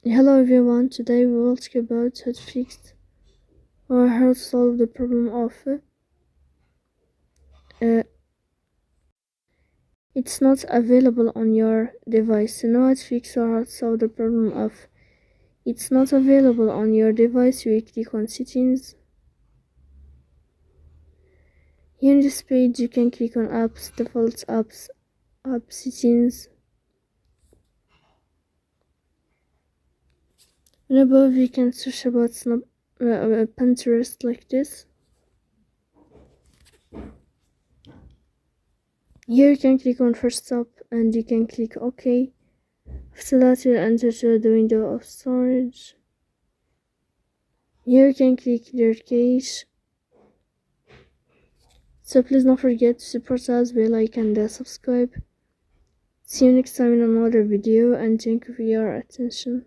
Hello everyone, today we will talk about how to fix or how to solve the problem of it's not available on your device. To know how to fix or how to solve the problem of it's not available on your device, we click on settings. Here in this page you can click on apps, default apps, app settings. And above you can search about Pinterest like this. Here you can click on first stop and you can click OK. After that you'll enter to the window of storage. Here you can click clear cache. So please don't forget to support us, bell icon and subscribe. See you next time in another video and thank you for your attention.